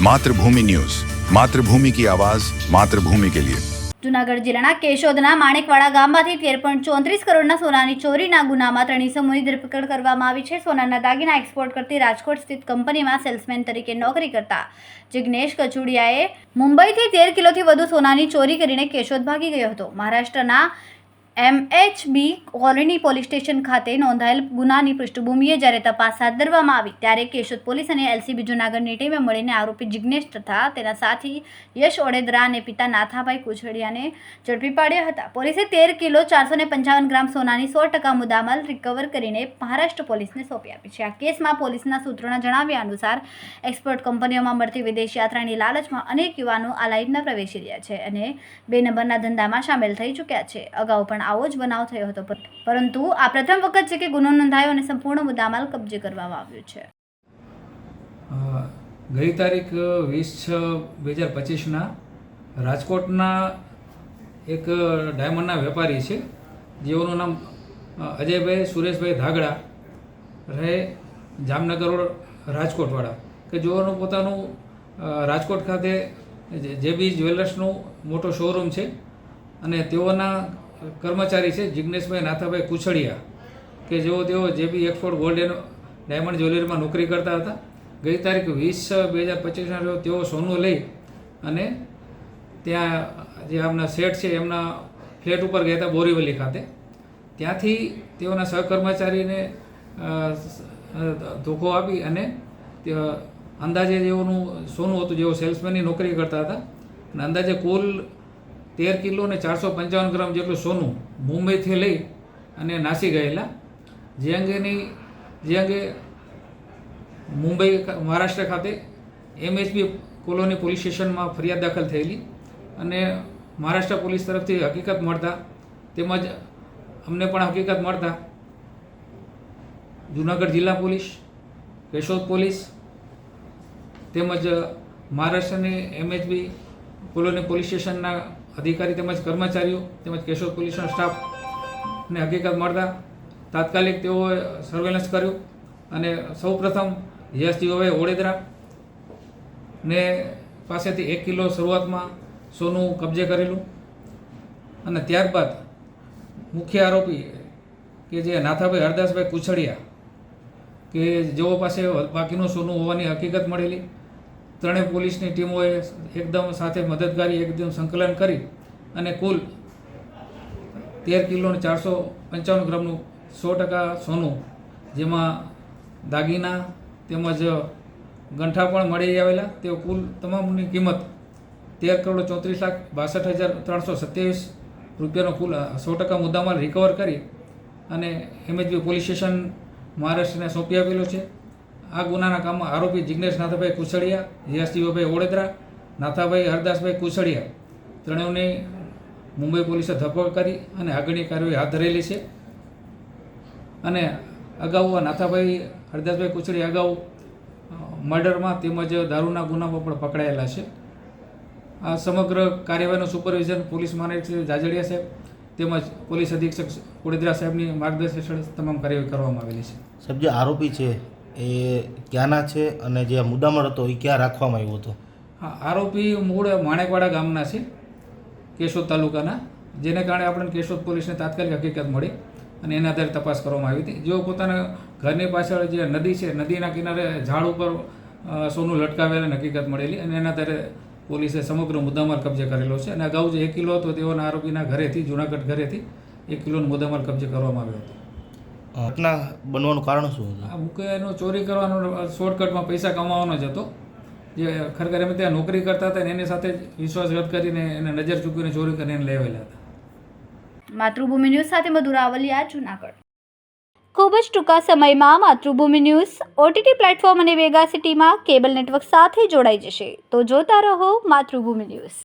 मातृभूमि न्यूज, मातृभूमि की आवाज, मातृभूमि के लिए। જૂનાગઢ જિલ્લાના કેશોદના માણેકવાડા ગામમાંથી 13.34 કરોડના સોનાની ચોરીના ગુનામાં 3 ઇસમોની ધરપકડ કરવામાં આવી છે. સોનાના દાગીના એક્સપોર્ટ કરતી રાજકોટ સ્થિત કંપનીમાં સેલ્સમેન તરીકે નોકરી કરતા જિગ્નેશ કચુડિયાએ મુંબઈથી 13 કિલોથી વધુ સોનાની ચોરી કરીને કેશોદ ભાગી ગયો હતો. મહારાષ્ટ્રના MHB કોલોની પોલીસ સ્ટેશન ખાતે નોંધાયેલ ગુનાની પૃષ્ઠભૂમિએ જ્યારે તપાસ હાથ ધરવામાં આવી ત્યારે કેશોદ પોલીસ અને LCB જૂનાગઢની ટીમે મળીને આરોપી જિગ્નેશ તથા તેના સાથી યશ ઓડેદરા અને પિતા નાથાભાઈ કુછડિયાને ઝડપી પાડ્યા હતા. પોલીસે 13 કિલો 455 ગ્રામ સોનાની 100% મુદ્દામાલ રિકવર કરીને મહારાષ્ટ્ર પોલીસને સોંપી આપી છે. આ કેસમાં પોલીસના સૂત્રોના જણાવ્યા અનુસાર એક્સપોર્ટ કંપનીઓમાં મળતી વિદેશ યાત્રાની લાલચમાં અનેક યુવાનો આ લાઇનમાં પ્રવેશી રહ્યા છે અને 2 નંબરના ધંધામાં સામેલ થઈ ચૂક્યા છે. અગાઉ પણ આવો જ બનાવ થયો હતો, પરંતુ આ પ્રથમ વખત છે કે ગુનો નોંધાયો અને સંપૂર્ણ મુદ્દામાલ કબજે કરવામાં આવ્યો છે. ગઈ તારીખ 20/6/2025ના રાજકોટના એક ડાયમંડના વેપારી છે, જેઓનું નામ અજયભાઈ સુરેશભાઈ ધાગડા, રહે જામનગર રોડ રાજકોટવાળા, કે જેઓનું પોતાનું રાજકોટ ખાતે JB જ્વેલર્સનું મોટો શોરૂમ છે અને તેઓના કર્મચારી છે જિગ્નેશભાઈ નાથાભાઈ કુછડિયા, કે તેઓ JB export gold and diamond જ્વેલરીમાં નોકરી કરતા હતા. ગઈ તારીખ 20/6/2025ના રોજ તેઓ સોનું લઈ અને ત્યાં જે આમના શેઠ છે એમના ફ્લેટ ઉપર ગયા હતા બોરીવલી ખાતે. ત્યાંથી તેઓના સહકર્મચારીને ધોકો આપી અને અંદાજે જેઓનું સોનું હતું, જેઓ સેલ્સમેનની નોકરી કરતા હતા, અને અંદાજે કુલ 13 કિલો અને 455 ગ્રામ જેટલું સોનું મુંબઈથી લઈ અને નાસી ગયેલા. જે અંગે મુંબઈ મહારાષ્ટ્ર ખાતે MHB કોલોની પોલીસ સ્ટેશનમાં ફરિયાદ દાખલ થયેલી અને મહારાષ્ટ્ર પોલીસ તરફથી હકીકત મળતા તેમજ અમને પણ હકીકત મળતા જૂનાગઢ જિલ્લા પોલીસ, કેશોદ પોલીસ તેમજ મહારાષ્ટ્રની MHB કોલોની પોલીસ સ્ટેશનના અધિકારી તેમજ કર્મચારીઓ તેમજ કેશોદ પોલીસનો સ્ટાફને હકીકત મળતા તાત્કાલિક તેઓએ સર્વેલન્સ કર્યું અને સૌપ્રથમ યશજીભાઈ ઓડેદરા ને પાસેથી 1 કિલો શરૂઆતમાં સોનું કબજે કરેલું અને ત્યારબાદ મુખ્ય આરોપી કે જે નાથાભાઈ હરદાસભાઈ કુછડિયા, કે જેઓ પાસે બાકીનું સોનું હોવાની હકીકત મળેલી. ત્રણેય પોલીસની ટીમોએ એકદમ સાથે મદદગારી એકદમ સંકલન કરી અને કુલ 13 કિલો અને 455 ગ્રામનું 100% સોનું, જેમાં દાગીના તેમજ ગંઠા પણ મળી આવેલા, તે કુલ તમામની કિંમત 13,34,62,327 રૂપિયાનો કુલ 100% મુદ્દામાલ રિકવર કરી અને MHB પોલીસ સ્ટેશન મહારાષ્ટ્રને સોંપી આપેલો છે. આ ગુનાના કામમાં આરોપી જિગ્નેશ નાથાભાઈ કુછડિયા, યશજીભાઈ ઓડેદરા, નાથાભાઈ હરદાસભાઈ કુછડિયા ત્રણેયની મુંબઈ પોલીસે ધરપકડ કરી અને આગળની કાર્યવાહી હાથ ધરેલી છે. અને અગાઉ નાથાભાઈ હરદાસભાઈ કુછડિયા અગાઉ મર્ડરમાં તેમજ દારૂના ગુનામાં પણ પકડાયેલા છે. આ સમગ્ર કાર્યવાહીનું સુપરવિઝન પોલીસ મહાનિરીક્ષક જાજડિયા સાહેબ તેમજ પોલીસ અધિક્ષક ઓડેદરા સાહેબની માર્ગદર્શન હેઠળ તમામ કાર્યવાહી કરવામાં આવેલી છે. સાહેબ, જે આરોપી છે એ ક્યાંના છે અને જે મુદ્દામાલ હતો એ ક્યાં રાખવામાં આવ્યો હતો? હા, આરોપી મૂળ માણેકવાડા ગામના છે, કેશોદ તાલુકાના, જેને કારણે આપણને કેશોદ પોલીસને તાત્કાલિક હકીકત મળી અને એના આધારે તપાસ કરવામાં આવી હતી. જેઓ પોતાના ઘરની પાછળ જે નદી છે, નદીના કિનારે ઝાડ ઉપર સોનું લટકાવેલા હકીકત મળેલી અને એના આધારે પોલીસે સમગ્ર મુદ્દામાલ કબજે કરેલો છે. અને અગાઉ જે 1 કિલો હતો તેઓના આરોપીના ઘરેથી, જૂનાગઢ ઘરેથી 1 કિલોનો મુદ્દામાલ કબજે કરવામાં આવ્યો હતો. ઘટના બનવાનું કારણ શું હતું? આ મુખ્યનો ચોરી કરવાનો શોર્ટકટમાં પૈસા કમાવાનો જ હતો. જે ખરેખર એમ ત્યાં નોકરી કરતા હતા અને એની સાથે જ વિશ્વાસઘાત કરીને એને નજર ચૂકવીને ચોરી કરીને એને લેવેલા હતા. માતૃભૂમિ ન્યૂઝ સાથે મધુરાવલિયા, જૂનાગઢ. ખૂબ જ ટૂંકા સમયમાં માતૃભૂમિ ન્યૂઝ OTT પ્લેટફોર્મ અને વેગા સિટીમાં કેબલ નેટવર્ક સાથે જોડાઈ જશે, તો જોતા રહો માતૃભૂમિ ન્યૂઝ.